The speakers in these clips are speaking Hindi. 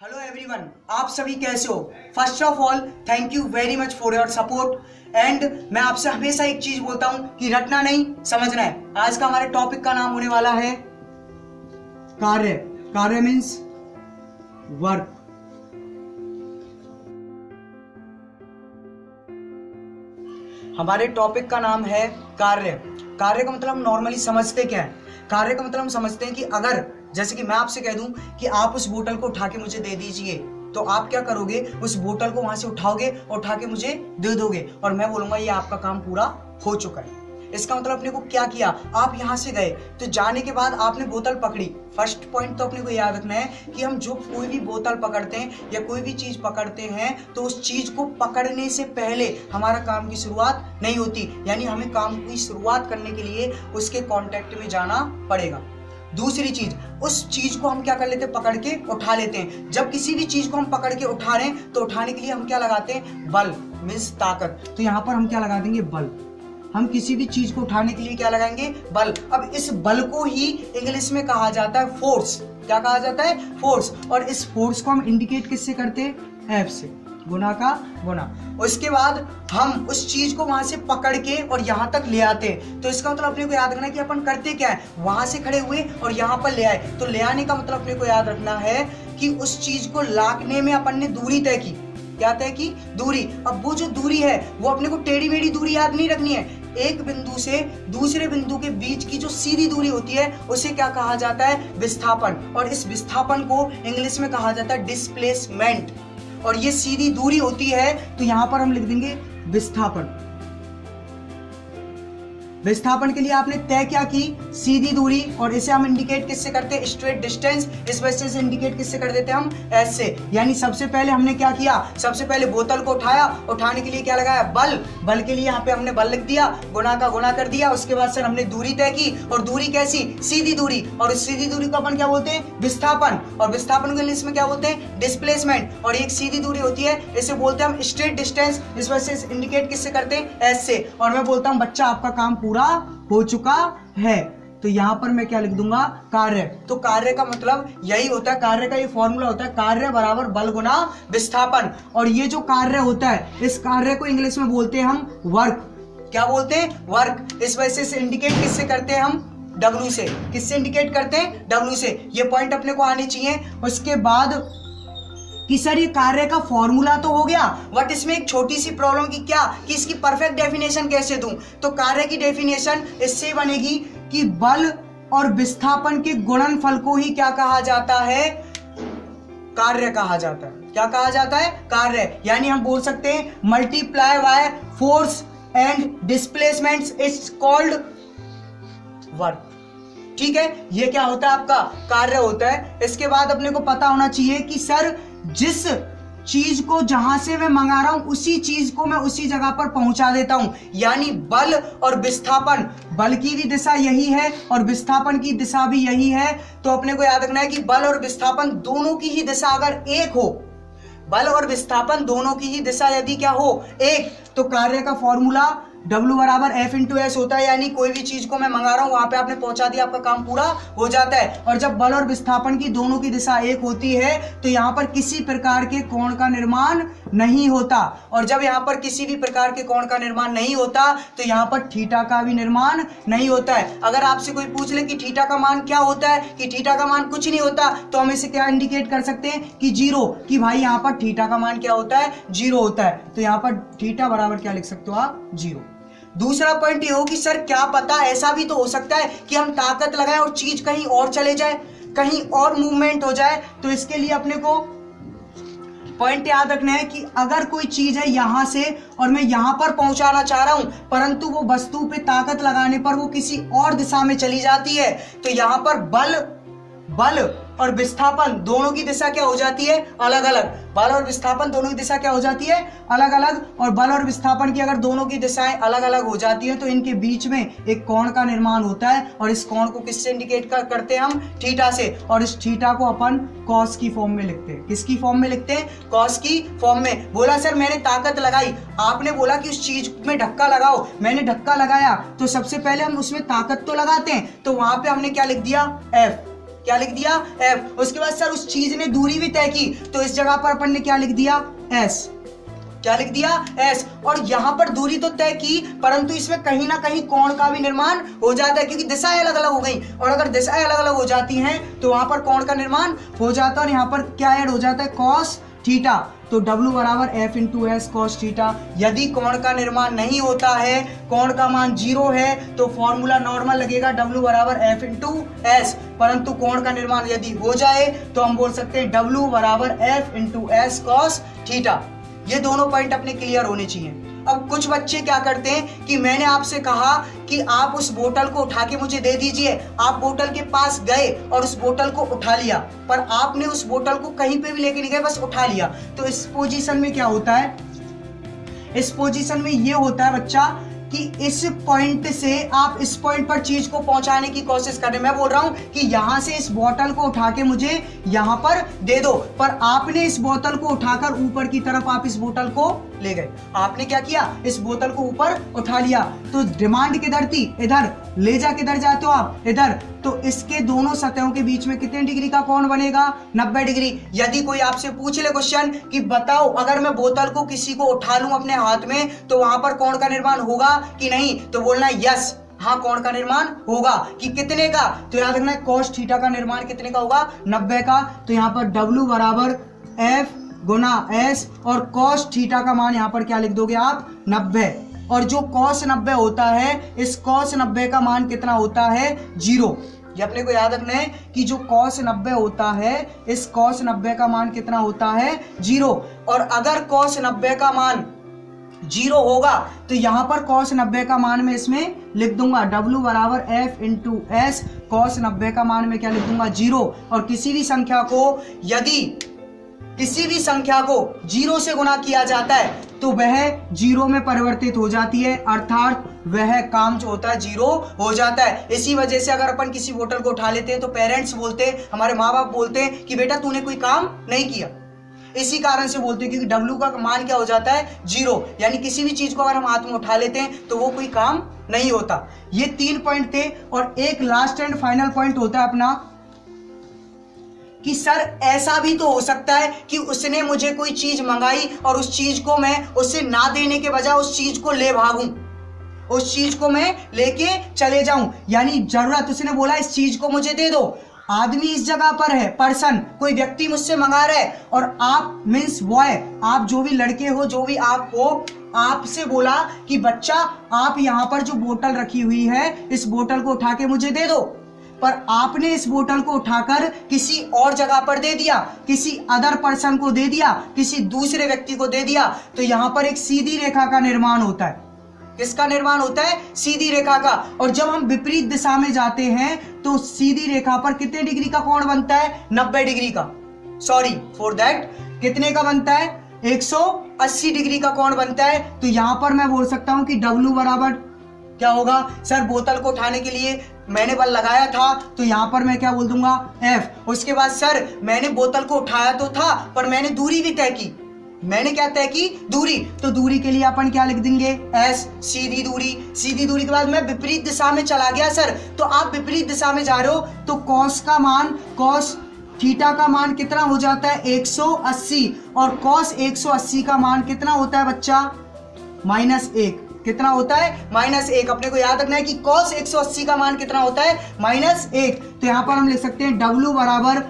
हेलो एवरीवन, आप सभी कैसे हो। First of all thank you very much for your support. And मैं आपसे हमेशा एक चीज बोलता हूं कि रटना नहीं, समझना है। आज का हमारे टॉपिक का नाम होने वाला है कार्य। कार्य मीन्स वर्क। हमारे टॉपिक का नाम है कार्य। कार्य का मतलब हम नॉर्मली समझते क्या है। कार्य का मतलब हम समझते हैं कि अगर जैसे कि मैं आपसे कह दूं कि आप उस बोतल को उठा के मुझे दे दीजिए, तो आप क्या करोगे, उस बोतल को वहां से उठाओगे और उठा के मुझे दे दोगे और मैं बोलूंगा ये आपका काम पूरा हो चुका है। इसका मतलब अपने को क्या किया, आप यहां से गए तो जाने के बाद आपने बोतल पकड़ी। फर्स्ट पॉइंट तो अपने को याद रखना है कि हम जो कोई भी बोतल पकड़ते हैं या कोई भी चीज पकड़ते हैं तो उस चीज को पकड़ने से पहले हमारा काम की शुरुआत नहीं होती, यानी हमें काम की शुरुआत करने के लिए उसके कांटेक्ट में जाना पड़ेगा। दूसरी चीज, उस चीज को हम क्या कर लेते हैं, पकड़ के उठा लेते हैं। जब किसी भी चीज को हम पकड़ के उठा रहे हैं तो उठाने के लिए हम क्या लगाते हैं, बल मीन्स ताकत। तो यहाँ पर हम क्या लगा देंगे, बल। हम किसी भी चीज को उठाने के लिए क्या लगाएंगे, बल। अब इस बल को ही इंग्लिश में कहा जाता है फोर्स। क्या कहा जाता है, फोर्स। और इस फोर्स को हम इंडिकेट किससे करते हैं, एफ से, गुना का गुना। उसके बाद हम उस चीज को वहां से पकड़ के और यहाँ तक ले आते हैं। तो इसका मतलब अपने को याद रखना है कि अपन करते क्या है, वहां से खड़े हुए और यहाँ पर ले आए। तो ले आने का मतलब अपने को याद रखना है कि उस चीज को लाने में अपन ने दूरी तय की। क्या तय की, दूरी। अब वो जो दूरी है वो अपने को टेढ़ी मेढ़ी दूरी याद नहीं रखनी है। एक बिंदु से दूसरे बिंदु के बीच की जो सीधी दूरी होती है उसे क्या कहा जाता है, विस्थापन। और इस विस्थापन को इंग्लिश में कहा जाता है डिस्प्लेसमेंट। और ये सीधी दूरी होती है तो यहां पर हम लिख देंगे विस्थापन। विस्थापन के लिए आपने तय क्या की, सीधी दूरी। और इसे हम इंडिकेट किससे करते हैं, स्ट्रेट डिस्टेंस। इस वजह से इंडिकेट किससे कर देते हैं हम, एस से। यानी सबसे पहले हमने क्या किया, सबसे पहले बोतल को उठाया, उठाने के लिए क्या लगाया, बल। बल के लिए यहाँ पे हमने बल लिख दिया, गुना का गुना कर दिया। उसके बाद सर हमने दूरी तय की, और दूरी कैसी, सीधी दूरी। और इस सीधी दूरी को अपन क्या बोलते हैं, विस्थापन। और विस्थापन के लिए क्या बोलते हैं, डिस्प्लेसमेंट। और एक सीधी दूरी होती है, इसे बोलते हैं हम स्ट्रेट डिस्टेंस। इस वजह से इंडिकेट किससे करते हैं, एस से। और मैं बोलता हूं बच्चा आपका काम पूरा हो चुका है। तो यहां पर मैं क्या लिख दूंगा, कार्य। तो कार्य का मतलब यही होता है, कार्य का ये फॉर्मूला होता है, कार्य बराबर बल गुना विस्थापन। और ये जो कार्य होता है, इस कार्य को इंग्लिश में बोलते हैं हम वर्क। क्या बोलते हैं, वर्क। इस वजह से इंडिकेट किससे करते हैं हम, W से। किससे इंडिकेट करते हैं, W से। ये पॉइंट अपने को आने चाहिए। उसके बाद कि सर ये कार्य का फॉर्मूला तो हो गया, बट इसमें एक छोटी सी प्रॉब्लम की, क्या कि इसकी परफेक्ट डेफिनेशन कैसे दूं। तो कार्य की डेफिनेशन इससे बनेगी कि बल और विस्थापन के गुणनफल को ही क्या कहा जाता है, कार्य कहा जाता है। क्या कहा जाता है, कार्य। यानी हम बोल सकते हैं multiply by force and displacement is called work. ठीक है, ये क्या होता है, आपका कार्य होता है। इसके बाद अपने को पता होना चाहिए कि सर जिस चीज को जहां से मैं मंगा रहा हूं उसी चीज को मैं उसी जगह पर पहुंचा देता हूं। यानी बल और विस्थापन, बल की भी दिशा यही है और विस्थापन की दिशा भी यही है। तो अपने को याद रखना है कि बल और विस्थापन दोनों की ही दिशा अगर एक हो, बल और विस्थापन दोनों की ही दिशा यदि क्या हो, एक, तो कार्य का फॉर्मूला W बराबर F इंटू एस होता है। यानी कोई भी चीज को मैं मंगा रहा हूं वहां पे आपने पहुंचा दिया, आपका काम पूरा हो जाता है। और जब बल और विस्थापन की दोनों की दिशा एक होती है तो यहां पर किसी प्रकार के कोण का निर्माण नहीं होता। और जब यहां पर किसी भी प्रकार के कोण का निर्माण नहीं होता तो यहां पर थीटा का भी निर्माण नहीं होता है। अगर आपसे कोई पूछ ले कि थीटा का मान क्या होता है, कि थीटा का मान कुछ नहीं होता, तो हम इसे क्या इंडिकेट कर सकते हैं कि जीरो, कि भाई यहां पर थीटा का मान क्या होता है, जीरो होता है। तो यहां पर थीटा बराबर क्या लिख सकते हो आप, जीरो। दूसरा पॉइंट ये हो कि सर क्या पता ऐसा भी तो हो सकता है कि हम ताकत लगाएं और चीज कहीं और चले जाए, कहीं और मूवमेंट हो जाए। तो इसके लिए अपने को पॉइंट याद रखना है कि अगर कोई चीज है यहां से और मैं यहां पर पहुंचाना चाह रहा हूं, परंतु वो वस्तु पे ताकत लगाने पर वो किसी और दिशा में चली जाती है, तो यहां पर बल और विस्थापन दोनों की दिशा क्या हो जाती है, अलग अलग। बल और विस्थापन दोनों की दिशा क्या हो जाती है, अलग अलग। और बल और विस्थापन की अगर दोनों की दिशाएं अलग अलग हो जाती है तो इनके बीच में एक कोण का निर्माण होता है। और इस कोण को किससे इंडिकेट करते हैं हम, थीटा से। और इस थीटा को अपन कॉस की फॉर्म में लिखते हैं। किसकी फॉर्म में लिखते हैं, कॉस की फॉर्म में। बोला सर मैंने ताकत लगाई, आपने बोला कि उस चीज में धक्का लगाओ, मैंने धक्का लगाया, तो सबसे पहले हम उसमें ताकत तो लगाते हैं। तो वहां पे हमने क्या लिख दिया, एफ। क्या लिख दिया F। उसके बाद सर उस चीज ने दूरी भी तय की, तो इस जगह पर अपन ने क्या लिख दिया S। क्या लिख दिया S। और यहां पर दूरी तो तय की, परंतु इसमें कहीं ना कहीं कोण का भी निर्माण हो जाता है, क्योंकि दिशाएं अलग अलग हो गई, और अगर दिशाएं अलग अलग हो जाती हैं तो वहां पर कोण का निर्माण हो जाता है। और यहाँ पर क्या ऐड हो जाता है, cos थीटा। तो W बराबर F into S cos theta. यदि कोण का निर्माण नहीं होता है, कोण का मान 0 है, तो फॉर्मूला नॉर्मल लगेगा W बराबर F इंटू एस। परंतु कोण का निर्माण यदि हो जाए तो हम बोल सकते हैं W बराबर F into S cos theta. ये दोनों पॉइंट अपने क्लियर होने चाहिए। अब कुछ बच्चे क्या करते हैं कि मैंने आपसे कहा कि आप उस बोतल को उठा के मुझे दे दीजिए, आप बोतल के पास गए और उस बोतल को उठा लिया, पर आपने उस बोतल को कहीं पे भी लेके नहीं गए, बस उठा लिया। तो इस पोजीशन में क्या होता है, इस पोजीशन में ये होता है बच्चा कि इस पॉइंट से आप इस पॉइंट पर चीज को पहुंचाने की कोशिश कर रहे हैं। मैं बोल रहा हूं कि यहां से इस बोतल को उठा के मुझे यहां पर दे दो, पर आपने इस बोतल को उठाकर ऊपर की तरफ आप इस बोतल को ले गए। आपने क्या किया, इस बोतल को ऊपर उठा लिया। तो डिमांड किधर थी, इधर। ले जा किधर जाते हो आप, इधर। तो इसके दोनों सतहों के बीच में कितने डिग्री का कोण बनेगा, 90 डिग्री। यदि कोई आपसे पूछ ले क्वेश्चन कि बताओ अगर मैं बोतल को किसी को उठा लूं अपने हाथ में तो वहां पर कोण का निर्माण होगा कि नहीं, तो बोलना यस, हाँ कोण का निर्माण होगा। कि कितने का, तो याद रखना है cos थीटा का निर्माण कितने का होगा, 90 का। तो यहाँ पर W बराबर F गुना S, और cos थीटा का मान यहाँ पर क्या लिख दोगे आप, 90। और जो cos 90 होता है, इस cos 90 का मान कितना होता है, 0। ये अपने को याद रखना है कि जो cos 90 होता है, इस cos 90 का मान कितना होता है, 0। और अगर cos 90 का मान 0 होगा तो यहां पर cos 90 का मान में इसमें लिख दूंगा W बराबर F इंटू एस। cos 90 का मान में क्या लिख दूंगा, 0। और किसी भी संख्या को यदि किसी भी संख्या को 0 से गुणा किया जाता है तो वह 0 में परिवर्तित हो जाती है, अर्थात वह काम जो होता है 0 हो जाता है। इसी वजह से अगर अपन किसी बोतल को उठा लेते हैं तो पेरेंट्स बोलते हैं, हमारे माँ बाप बोलते हैं कि बेटा तूने कोई काम नहीं किया। इसी कारण से बोलते हैं क्योंकि W का मान क्या हो जाता है, 0। यानी किसी भी चीज को अगर हम हाथ में उठा लेते हैं तो वो कोई काम नहीं होता। ये 3 पॉइंट थे। और एक लास्ट एंड फाइनल पॉइंट होता है अपना कि सर ऐसा भी तो हो सकता है कि उसने मुझे कोई चीज मंगाई और उस चीज को मैं उसे ना देने के बजाय उस चीज को ले भागूं, उस चीज को मैं लेके चले जाऊं। यानी जरूरत, उसने बोला इस चीज को मुझे दे दो, आदमी इस जगह पर है, पर्सन कोई व्यक्ति मुझसे मंगा रहा है, और आप मीन्स बॉय, आप जो भी लड़के हो, जो भी आप हो, आपसे बोला कि बच्चा आप यहाँ पर जो बोतल रखी हुई है इस बोतल को उठा के मुझे दे दो, पर आपने इस बोतल को उठाकर किसी और जगह पर दे दिया, किसी अदर पर्सन को दे दिया, किसी दूसरे व्यक्ति को दे दिया। तो यहां पर एक सीधी रेखा का निर्माण होता है। किसका निर्माण होता है, सीधी रेखा का। और जब हम विपरीत दिशा में जाते हैं तो सीधी रेखा पर कितने डिग्री का कोण बनता है, 90 डिग्री का। सॉरी फॉर दैट, कितने का बनता है, 180 डिग्री का कोण बनता है। तो यहां पर मैं बोल सकता हूं कि W बराबर क्या होगा, सर बोतल को उठाने के लिए मैंने बल लगाया था, तो यहां पर मैं क्या बोल दूंगा, F। उसके बाद सर मैंने बोतल को उठाया तो था, पर मैंने दूरी भी तय की। मैंने क्या तय की, दूरी। तो दूरी के लिए अपन क्या लिख देंगे, S। सीधी दूरी, सीधी दूरी के बाद मैं विपरीत दिशा में चला गया सर, तो आप विपरीत दिशा में जा रहे हो तो cos का मान, cos थीटा का मान कितना हो जाता है, 180। और cos 180 का मान कितना होता है बच्चा, -1। कितना होता है, -1। अपने को याद रखना है कि cos 180 का मान कितना होता है, -1। तो यहां पर हम लिख सकते हैं W बराबर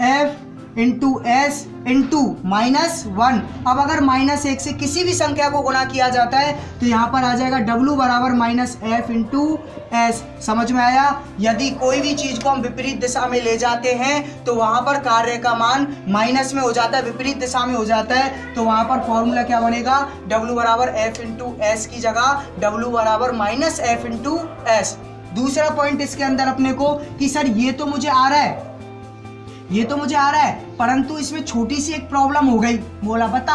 F इंटू एस इंटू -1। अब अगर -1 से किसी भी संख्या को गुणा किया जाता है तो यहाँ पर आ जाएगा W बराबर -F इंटू एस। समझ में आया। यदि कोई भी चीज को हम विपरीत दिशा में ले जाते हैं तो वहां पर कार्य का मान माइनस में हो जाता है, विपरीत दिशा में हो जाता है। तो वहां पर फॉर्मूला क्या बनेगा, W बराबर F इंटू एस की जगह W बराबर -F इंटू एस। दूसरा पॉइंट इसके अंदर अपने को कि सर ये तो मुझे आ रहा है, ये तो मुझे आ रहा है, परंतु इसमें छोटी सी एक प्रॉब्लम हो गई। बोला बता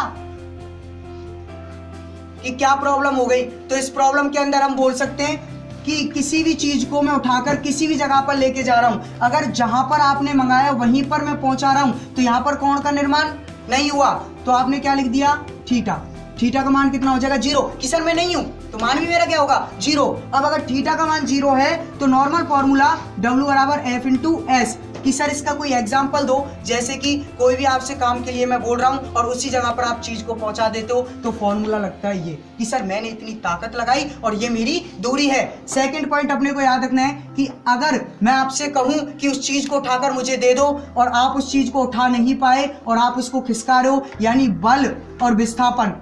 कि क्या प्रॉब्लम हो गई। तो इस प्रॉब्लम के अंदर हम बोल सकते हैं कि किसी भी चीज को मैं उठाकर किसी भी जगह पर लेके जा रहा हूं, अगर जहां पर आपने मंगाया वहीं पर मैं पहुंचा रहा हूं तो यहां पर कोण का निर्माण नहीं हुआ, तो आपने क्या लिख दिया, थीटा। थीटा का मान कितना हो जाएगा, 0। कि सर मैं नहीं हूं, तो मान भी मेरा क्या होगा 0। अब अगर थीटा का मान 0 है तो नॉर्मल फॉर्मूला W बराबर F इंटू एस कि सर इसका कोई एग्जाम्पल दो, जैसे कि कोई भी आपसे काम के लिए मैं बोल रहा हूं और उसी जगह पर आप चीज को पहुंचा देते हो तो फॉर्मूला लगता है ये कि सर मैंने इतनी ताकत लगाई और ये मेरी दूरी है। सेकंड पॉइंट अपने को याद रखना है कि अगर मैं आपसे कहूं कि उस चीज को उठाकर मुझे दे दो और आप उस चीज को उठा नहीं पाए और आप उसको खिसका रहे हो, यानी बल और विस्थापन,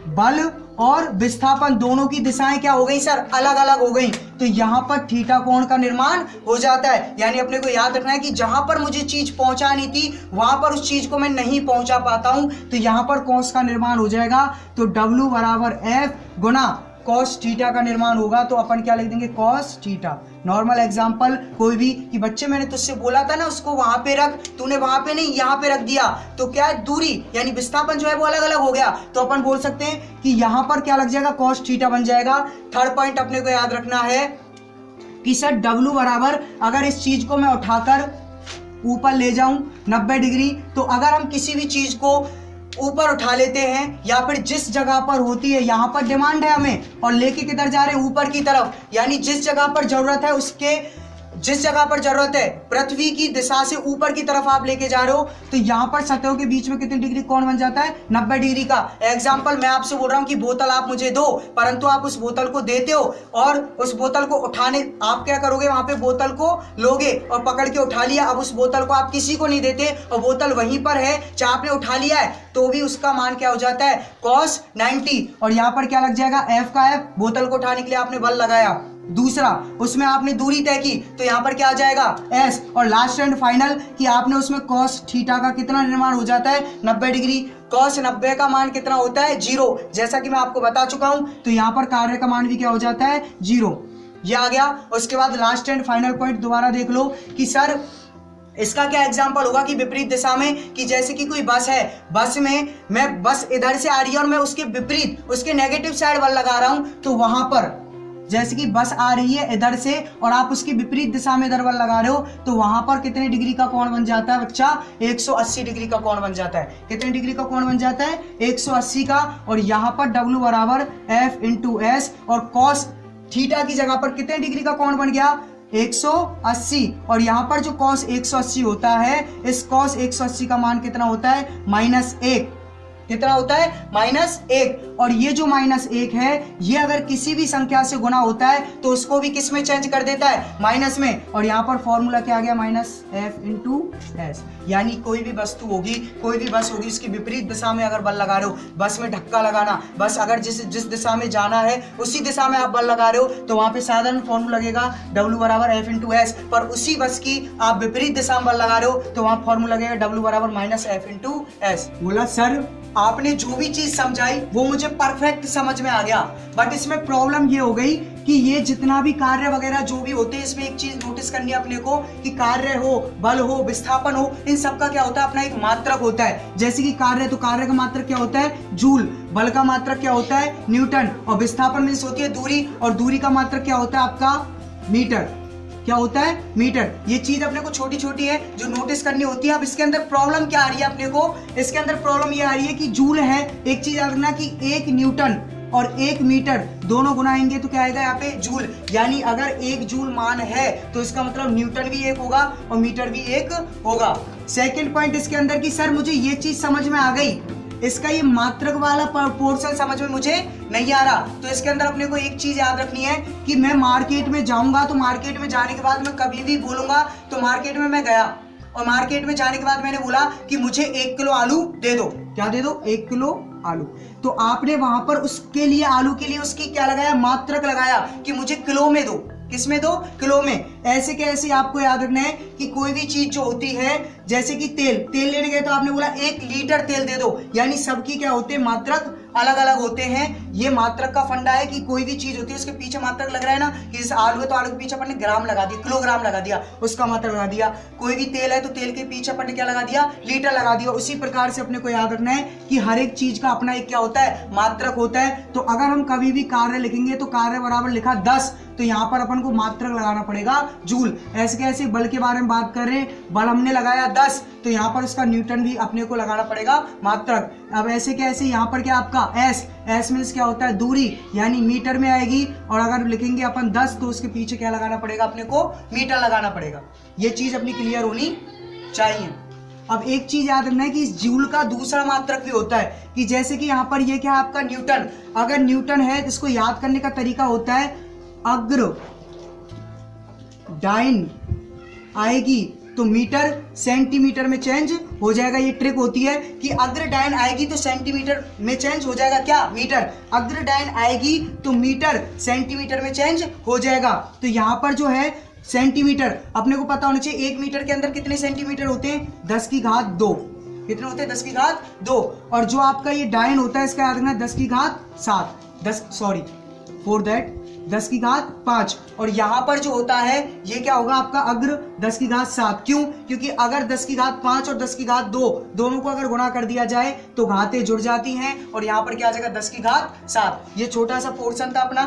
बल और विस्थापन दोनों की दिशाएं क्या हो गई सर, अलग अलग हो गई, तो यहां पर थीटा कोण का निर्माण हो जाता है। यानी अपने को याद रखना है कि जहां पर मुझे चीज पहुंचानी थी वहां पर उस चीज को मैं नहीं पहुंचा पाता हूं, तो यहां पर कॉस का निर्माण हो जाएगा। तो W बराबर F गुना कॉस थीटा का निर्माण होगा, तो अपन क्या लिख देंगे कॉस थीटा। नॉर्मल एग्जांपल कोई भी कि बच्चे मैंने तुझसे बोला था ना उसको वहां पे रख, तूने वहां पे नहीं यहाँ पे रख दिया, तो क्या है दूरी यानी विस्थापन जो है वो अलग अलग हो गया, तो अपन बोल सकते हैं कि यहाँ पर क्या लग जाएगा कॉस थीटा बन जाएगा। थर्ड पॉइंट अपने को याद रखना है कि सर W बराबर अगर इस चीज को मैं उठाकर ऊपर ले जाऊं 90 डिग्री, तो अगर हम किसी भी चीज को ऊपर उठा लेते हैं या फिर जिस जगह पर होती है, यहाँ पर डिमांड है हमें और लेके किधर जा रहे हैं ऊपर की तरफ, यानी जिस जगह पर जरूरत है उसके जिस जगह पर जरूरत है पृथ्वी की दिशा से ऊपर की तरफ आप लेके जा रहे हो, तो यहाँ पर सतहों के बीच में कितनी डिग्री कोण बन जाता है 90 डिग्री का। एग्जाम्पल मैं आपसे बोल रहा हूँ कि बोतल आप मुझे दो, परंतु आप उस बोतल को देते हो और उस बोतल को उठाने आप क्या करोगे, वहां पे बोतल को लोगे और पकड़ के उठा लिया। अब उस बोतल को आप किसी को नहीं देते और बोतल वहीं पर है, चाहे आपने उठा लिया है तो भी उसका मान क्या हो जाता है cos 90, और यहाँ पर क्या लग जाएगा F का F, बोतल को उठाने के लिए आपने बल लगाया, दूसरा उसमें आपने दूरी तय की तो यहाँ पर क्या आ जाएगा S, और लास्ट एंड फाइनल कि आपने उसमें cos थीटा का कितना निर्माण हो जाता है 90 डिग्री। cos 90 का मान कितना होता है 0, जैसा कि मैं आपको बता चुका हूं, तो यहाँ पर कार्य का मान भी क्या हो जाता है 0, ये आ गया। उसके बाद लास्ट एंड फाइनल पॉइंट दोबारा देख लो कि सर इसका क्या एग्जाम्पल होगा कि विपरीत दिशा में, कि जैसे कि कोई बस है, बस में मैं बस इधर से आ रही है और मैं उसके विपरीत उसके नेगेटिव साइड बल लगा रहा हूं, तो वहां पर जैसे कि बस आ रही है इधर से और आप उसकी विपरीत दिशा में इधर बल लगा रहे हो, तो वहां पर कितने डिग्री का कोण बन जाता है बच्चा 180 डिग्री का कोण बन जाता है। कितने डिग्री का कोण बन जाता है 180 का, और यहाँ पर W बराबर F इंटू एस, और cos थीटा की जगह पर कितने डिग्री का कोण बन गया 180, और यहाँ पर जो cos 180 होता है, इस cos 180 का मान कितना होता है -1, कितना होता है -1, और ये जो -1 है ये अगर किसी भी संख्या से गुना होता है तो उसको भी किस में चेंज कर देता है माइनस में, और यहाँ पर फॉर्मूला क्या आ गया -F इंटू एस। यानी कोई भी वस्तु होगी, कोई भी बस होगी, इसकी विपरीत दिशा में अगर बल लगा रहे हो, बस में धक्का लगाना, बस अगर जिस दिशा में जाना है उसी दिशा में आप बल लगा रहे हो, तो वहां पे साधारण फॉर्मूला लगेगा W बराबर F इंटू एस, पर उसी बस की आप विपरीत दिशा में बल लगा रहे हो तो वहां फॉर्मूला लगेगा W बराबर -F इंटू एस। बोला सर आपने जो भी चीज समझाई वो मुझे परफेक्ट समझ में आ गया, बट इसमें प्रॉब्लम ये हो गई कि ये जितना भी कार्य वगैरह जो भी होते हैं, इसमें एक चीज नोटिस करनी है अपने को कि कार्य हो, बल हो, विस्थापन हो, इन सब का क्या होता है अपना एक मात्रक होता है। जैसे कि कार्य, तो कार्य का मात्रक क्या होता है जूल, बल का मात्रक क्या होता है न्यूटन, और विस्थापन मीन्स होती है दूरी, और दूरी का मात्रक क्या होता है आपका मीटर, क्या होता है मीटर। ये चीज अपने को छोटी छोटी है जो नोटिस करनी होती है। अब इसके अंदर प्रॉब्लम क्या आ रही है अपने को, इसके अंदर प्रॉब्लम ये आ रही है कि जूल है, एक चीज याद रखना कि 1 न्यूटन और 1 मीटर दोनों गुनाएंगे तो क्या आएगा यहाँ पे जूल, यानी अगर 1 जूल मान है तो इसका मतलब न्यूटन भी 1 होगा और मीटर भी 1 होगा। सेकेंड पॉइंट इसके अंदर कि सर मुझे ये चीज समझ में आ गई, इसका ये मात्रक वाला पोर्शन समझ में मुझे नहीं आ रहा, तो इसके अंदर अपने को एक चीज याद रखनी है कि मैं मार्केट में जाऊंगा, तो मार्केट में जाने के बाद मैं कभी भी बोलूंगा, तो मार्केट में मैं गया और मार्केट में जाने के बाद मैंने बोला कि मुझे 1 किलो आलू दे दो, क्या दे दो 1 किलो आलू, तो आपने वहां पर उसके लिए आलू के लिए उसकी क्या लगाया मात्रक लगाया कि मुझे किलो में दो, किस में दो किलो में। ऐसे कैसे आपको याद रखना है कि कोई भी चीज जो होती है, जैसे कि तेल लेने गए तो आपने बोला 1 लीटर तेल दे दो, यानी सबकी क्या होते हैं मात्रक अलग अलग होते हैं। ये मात्रक का फंडा है कि कोई भी चीज होती है उसके पीछे मात्रक लग रहा है ना, कि जैसे आलू है तो आलू के पीछे अपन ने ग्राम लगा दिया, किलोग्राम लगा दिया, उसका मात्रक लगा दिया। कोई भी तेल है तो तेल के पीछे अपन ने क्या लगा दिया लीटर लगा दिया। उसी प्रकार से अपने को याद रखना है कि हर एक चीज का अपना एक क्या होता है मात्रक होता है। तो अगर हम कभी भी कार्य लिखेंगे तो कार्य बराबर लिखा 10, तो यहाँ पर अपन को मात्रक लगाना पड़ेगा जूल। ऐसे कैसे बल के बारे में बात कर रहे हैं, बल हमने लगाया 10, तो यहाँ पर उसका न्यूटन भी अपने को लगाना पड़ेगा मात्रक। अब ऐसे कैसे, यहाँ पर क्या आपका एस मीन्स क्या होता है दूरी, यानी मीटर में आएगी, और अगर लिखेंगे अपन 10 तो उसके पीछे क्या लगाना पड़ेगा अपने को, मीटर लगाना पड़ेगा। ये चीज अपनी क्लियर होनी चाहिए। अब एक चीज याद रखना है कि इस जूल का दूसरा मात्रक भी होता है, कि जैसे कि यहाँ पर ये क्या है आपका न्यूटन, अगर न्यूटन है तो इसको याद करने का तरीका होता है अग्र डाइन आएगी तो मीटर सेंटीमीटर में चेंज हो जाएगा। ये ट्रिक होती है कि अग्र डाइन आएगी तो सेंटीमीटर में चेंज हो जाएगा क्या, मीटर। अग्र डाइन आएगी तो मीटर सेंटीमीटर में चेंज हो जाएगा। तो यहाँ पर जो है सेंटीमीटर अपने को पता होना चाहिए, 1 मीटर के अंदर कितने सेंटीमीटर होते हैं, 10 की घात 2। कितने होते हैं, 10 की घात 2। और जो आपका ये डाइन होता है इसका याद रखना 10 की घात 7, फॉर दैट 10 की घात 5। और यहाँ पर जो होता है ये क्या होगा आपका अग्र 10 की घात 7। क्यों, क्योंकि अगर 10 की घात 5 और 10 की घात 2 दोनों को अगर गुणा कर दिया जाए तो घातें जुड़ जाती हैं, और यहाँ पर क्या आ जाएगा 10 की घात 7। ये छोटा सा पोर्शन था अपना